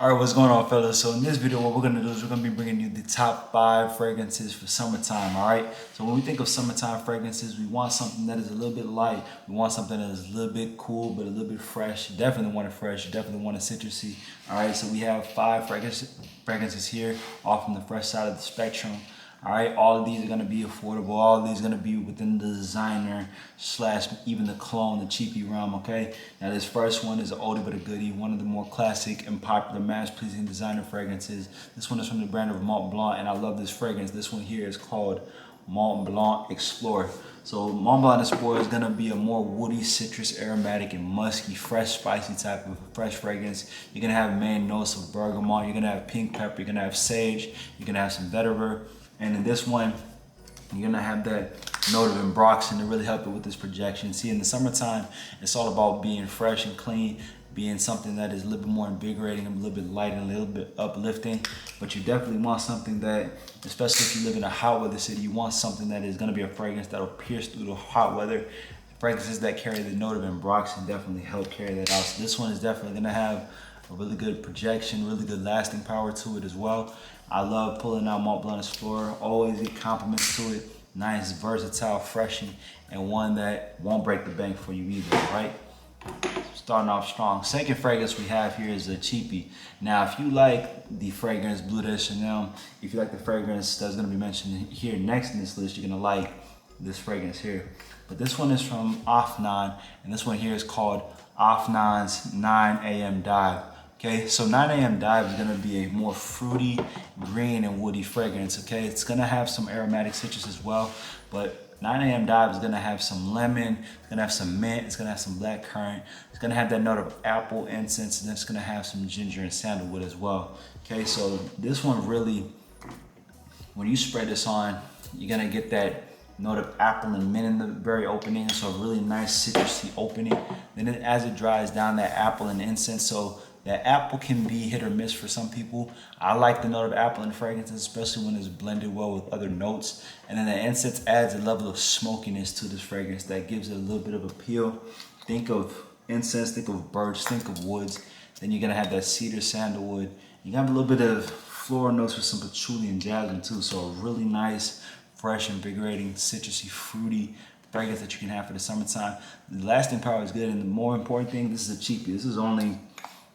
Alright, what's going on, fellas? So in this video, what we're going to do is we're going to be bringing you the top 5 fragrances for summertime, alright? So when we think of summertime fragrances, we want something that is a little bit light. We want something that is a little bit cool, but a little bit fresh. You definitely want it fresh. You definitely want it citrusy, alright? So we have 5 fragrances here, all from the fresh side of the spectrum. All right, all of these are gonna be affordable. All of these are gonna be within the designer slash even the clone, the cheapy realm, okay? Now this first one is an oldie but a goodie, one of the more classic and popular mass-pleasing designer fragrances. This one is from the brand of Mont Blanc, and I love this fragrance. This one here is called Mont Blanc Explorer. So Mont Blanc Explorer is gonna be a more woody, citrus, aromatic, and musky, fresh, spicy type of fresh fragrance. You're gonna have main notes of bergamot, you're gonna have pink pepper, you're gonna have sage, you're gonna have some vetiver. And in this one, you're gonna have that note of ambroxan to really help it with this projection. See, in the summertime, it's all about being fresh and clean, being something that is a little bit more invigorating, a little bit light, and a little bit uplifting. But you definitely want something that, especially if you live in a hot weather city, you want something that is gonna be a fragrance that'll pierce through the hot weather. Fragrances that carry the note of ambroxan definitely help carry that out. So this one is definitely gonna have a really good projection, really good lasting power to it as well. I love pulling out Mont Blanc Explorer. Always get compliments to it. Nice, versatile, refreshing, and one that won't break the bank for you either, right? Starting off strong. Second fragrance we have here is a cheapie. Now, if you like the fragrance Bleu de Chanel, if you like the fragrance that's gonna be mentioned here next in this list, you're gonna like this fragrance here. But this one is from Afan, and this one here is called Afan's 9 a.m. Dive. Okay, so 9 a.m. Dive is gonna be a more fruity, green, and woody fragrance, okay? It's gonna have some aromatic citrus as well, but 9 a.m. Dive is gonna have some lemon, it's gonna have some mint, it's gonna have some black currant, it's gonna have that note of apple incense, and it's gonna have some ginger and sandalwood as well. Okay, so this one really, when you spread this on, you're gonna get that note of apple and mint in the very opening, so a really nice citrusy opening. Then as it dries down, that apple and incense, so that apple can be hit or miss for some people. I like the note of apple in fragrances, especially when it's blended well with other notes. And then the incense adds a level of smokiness to this fragrance that gives it a little bit of appeal. Think of incense, think of birch, think of woods. Then you're gonna have that cedar, sandalwood. You got a little bit of floral notes with some patchouli and jasmine too. So a really nice, fresh, invigorating, citrusy, fruity fragrance that you can have for the summertime. The lasting power is good, and the more important thing, this is a cheapie. This is only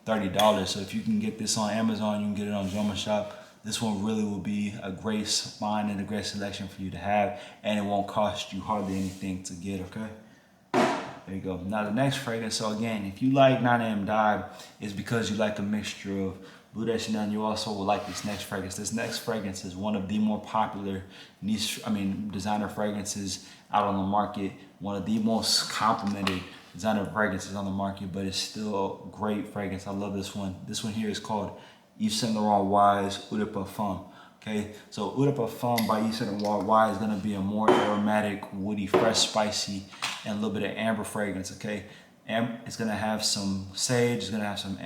$30. So if you can get this on Amazon, you can get it on Joma Shop. This one really will be a great find and a great selection for you to have, and it won't cost you hardly anything to get, okay? There you go. Now the next fragrance, so again, if you like 9 a.m. Dive, it's because you like a mixture of Bleu de Chanel, and you also will like this next fragrance. This next fragrance is one of the more popular designer fragrances out on the market, one of the most complimented designer fragrances on the market, but it's still a great fragrance. I love this one. This one here is called Yves Saint Laurent Wise Eau de Parfum. Okay, so Eau de Parfum by Yves Saint Laurent Wise is gonna be a more aromatic, woody, fresh, spicy, and a little bit of amber fragrance. Okay, it's gonna have some sage, it's gonna have some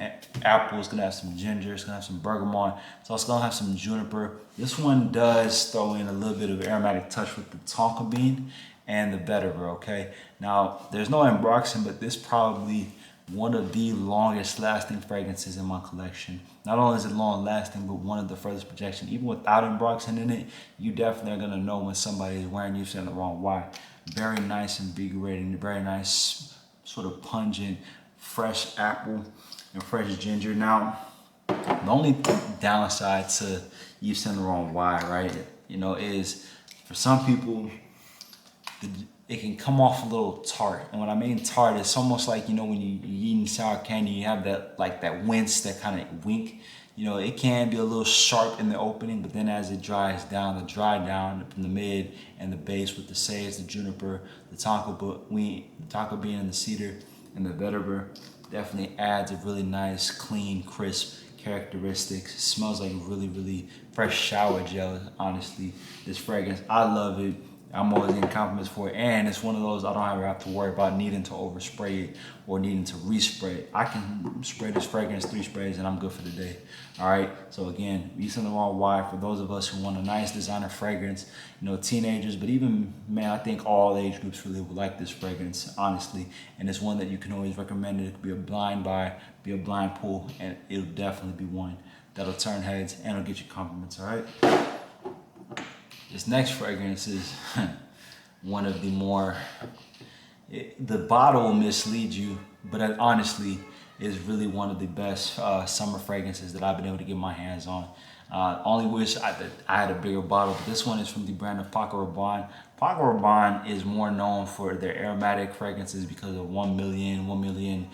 apple, it's gonna have some ginger, it's gonna have some bergamot. It's also gonna have some juniper. This one does throw in a little bit of aromatic touch with the tonka bean and the vetiver, okay? Now, there's no ambroxan, but this probably one of the longest lasting fragrances in my collection. Not only is it long lasting, but one of the furthest projection. Even without ambroxan in it, you definitely are gonna know when somebody is wearing Yves Saint Laurent Why. Very nice, invigorating, very nice, sort of pungent, fresh apple and fresh ginger. Now, the only downside to Yves Saint Laurent Why, right, is for some people, it can come off a little tart. And when I mean tart, it's almost like, when you're eating sour candy, you have that wince, that kind of wink. It can be a little sharp in the opening, but then as it dries down, the dry down from the mid and the base with the sage, the juniper, the tonka bean and the cedar and the vetiver definitely adds a really nice, clean, crisp characteristic. It smells like really, really fresh shower gel, honestly, this fragrance. I love it. I'm always getting compliments for it, and it's one of those I don't ever have to worry about needing to overspray it or needing to respray it. I can spray this fragrance 3 sprays and I'm good for the day. All right. So again, Yves Saint Laurent Why, for those of us who want a nice designer fragrance, you know, teenagers, but even, man, I think all age groups really would like this fragrance, honestly. And it's one that you can always recommend. It could be a blind buy, be a blind pull, and it'll definitely be one that'll turn heads and it'll get you compliments. All right. This next fragrance is one of the more, the bottle will mislead you, but it honestly is really one of the best summer fragrances that I've been able to get my hands on. Only wish I had a bigger bottle, but this one is from the brand of Paco Rabanne. Paco Rabanne is more known for their aromatic fragrances because of 1 million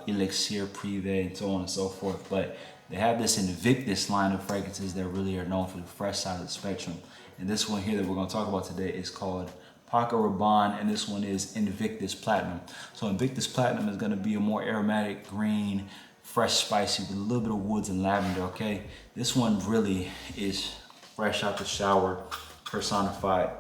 Elixir Privé and so on and so forth. But they have this Invictus line of fragrances that really are known for the fresh side of the spectrum. And this one here that we're going to talk about today is called Paco Rabanne, and this one is Invictus Platinum. So Invictus Platinum is going to be a more aromatic green, fresh, spicy with a little bit of woods and lavender, okay? This one really is fresh out the shower, personified.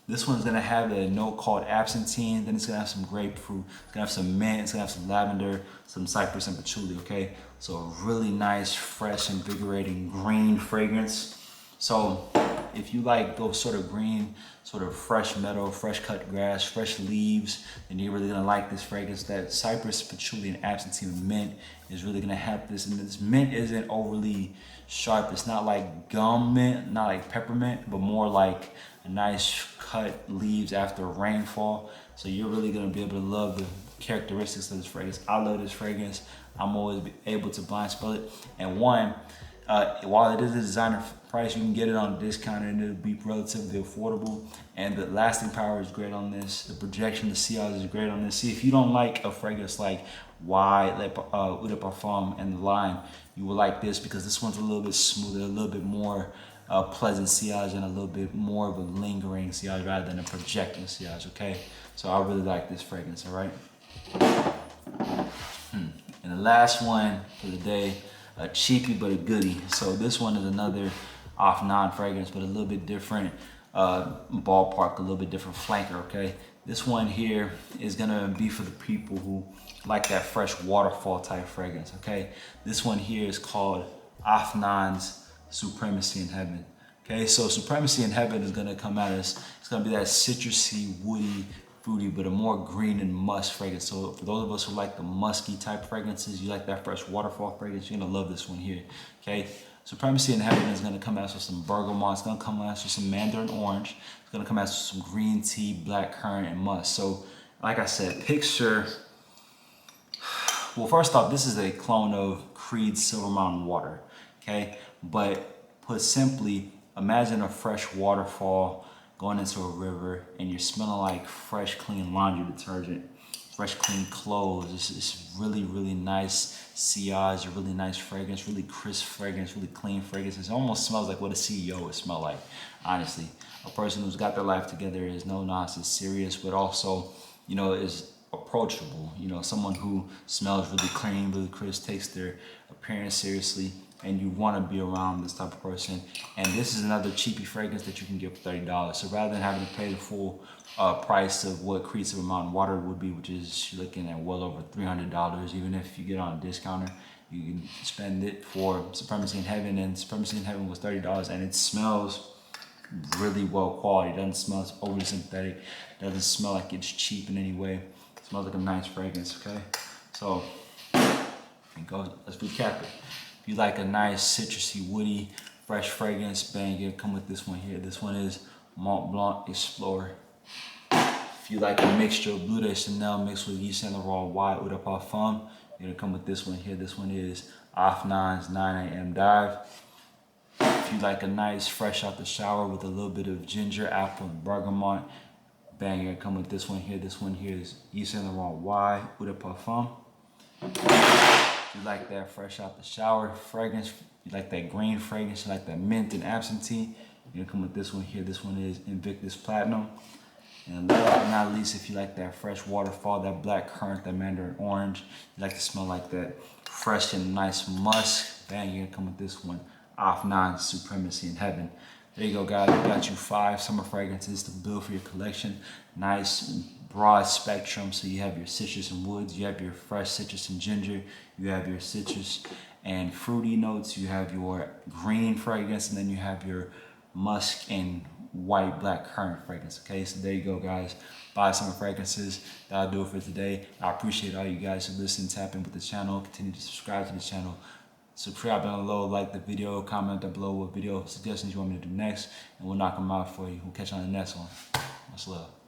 This one's gonna have a note called absinthe, then it's gonna have some grapefruit, it's gonna have some mint, it's gonna have some lavender, some cypress and patchouli, okay? So a really nice, fresh, invigorating green fragrance. So if you like those sort of green, sort of fresh meadow, fresh cut grass, fresh leaves, then you're really gonna like this fragrance. That cypress, patchouli, and absinthe and mint is really gonna have this. And this mint isn't overly sharp. It's not like gum mint, not like peppermint, but more like a nice cut leaves after rainfall. So you're really gonna be able to love the characteristics of this fragrance. I love this fragrance. I'm always able to blind spell it. And one, while it is a designer price, you can get it on a discount and it'll be relatively affordable. And the lasting power is great on this. The projection, the sillage is great on this. See, if you don't like a fragrance like Eau de Parfum and the Lime, you will like this because this one's a little bit smoother, a little bit more pleasant sillage and a little bit more of a lingering sillage rather than a projecting sillage, okay? So I really like this fragrance, all right? And the last one for the day, a cheapie but a goodie. So this one is another Afan fragrance, but a little bit different ballpark, a little bit different flanker, okay? This one here is gonna be for the people who like that fresh waterfall type fragrance, okay? This one here is called Afan's Supremacy in Heaven. Okay, so Supremacy in Heaven is gonna come out as, it's gonna be that citrusy, woody, fruity, but a more green and musk fragrance. So for those of us who like the musky type fragrances, you like that fresh waterfall fragrance, you're gonna love this one here, okay? Supremacy in Heaven is gonna come out with some bergamot, it's gonna come out with some mandarin orange, it's gonna come out with some green tea, black currant, and musk. So like I said, picture, well, first off, this is a clone of Creed's Silver Mountain Water, okay? But put simply, imagine a fresh waterfall going into a river and you're smelling like fresh, clean laundry detergent, fresh, clean clothes. It's really, really nice sillage, a really nice fragrance, really crisp fragrance, really clean fragrance. It almost smells like what a CEO would smell like, honestly. A person who's got their life together, is no nonsense, serious, but also, you know, is approachable. You know, someone who smells really clean, really crisp, takes their appearance seriously, and you want to be around this type of person. And this is another cheapy fragrance that you can get for $30. So rather than having to pay the full price of what Creed Silver Mountain Water would be, which is you're looking at well over $300, even if you get on a discounter, you can spend it for Supremacy in Heaven. And Supremacy in Heaven was $30, and it smells really well quality. It doesn't smell overly synthetic. It doesn't smell like it's cheap in any way. It smells like a nice fragrance, okay? So, let's recap it. If you like a nice citrusy, woody, fresh fragrance, bang, you come with this one here. This one is Mont Blanc Explorer. If you like a mixture of Bleu de Chanel mixed with Yves Saint Laurent White Eau de Parfum, you're gonna come with this one here. This one is Afan's 9 a.m. Dive. If you like a nice fresh out the shower with a little bit of ginger, apple, and bergamot, bang, you're gonna come with this one here. This one here is Yves Saint Laurent White Eau de Parfum. If you like that fresh out the shower fragrance, you like that green fragrance, you like that mint and absinthe, you're gonna come with this one here. This one is Invictus Platinum. And last but not least, if you like that fresh waterfall, that black currant, that mandarin orange, you like to smell like that fresh and nice musk, bang, you're gonna come with this one, Afan Supremacy in Heaven. There you go, guys. I got you 5 summer fragrances to build for your collection. Nice broad spectrum. So you have your citrus and woods, you have your fresh citrus and ginger, you have your citrus and fruity notes, you have your green fragrance, and then you have your musk and white black currant fragrance. Okay, so there you go, guys. 5 summer fragrances. That'll do it for today. I appreciate all you guys who listen, tap in with the channel, continue to subscribe to the channel. Subscribe down below, like the video, comment down below what video suggestions you want me to do next, and we'll knock them out for you. We'll catch you on the next one. Much love.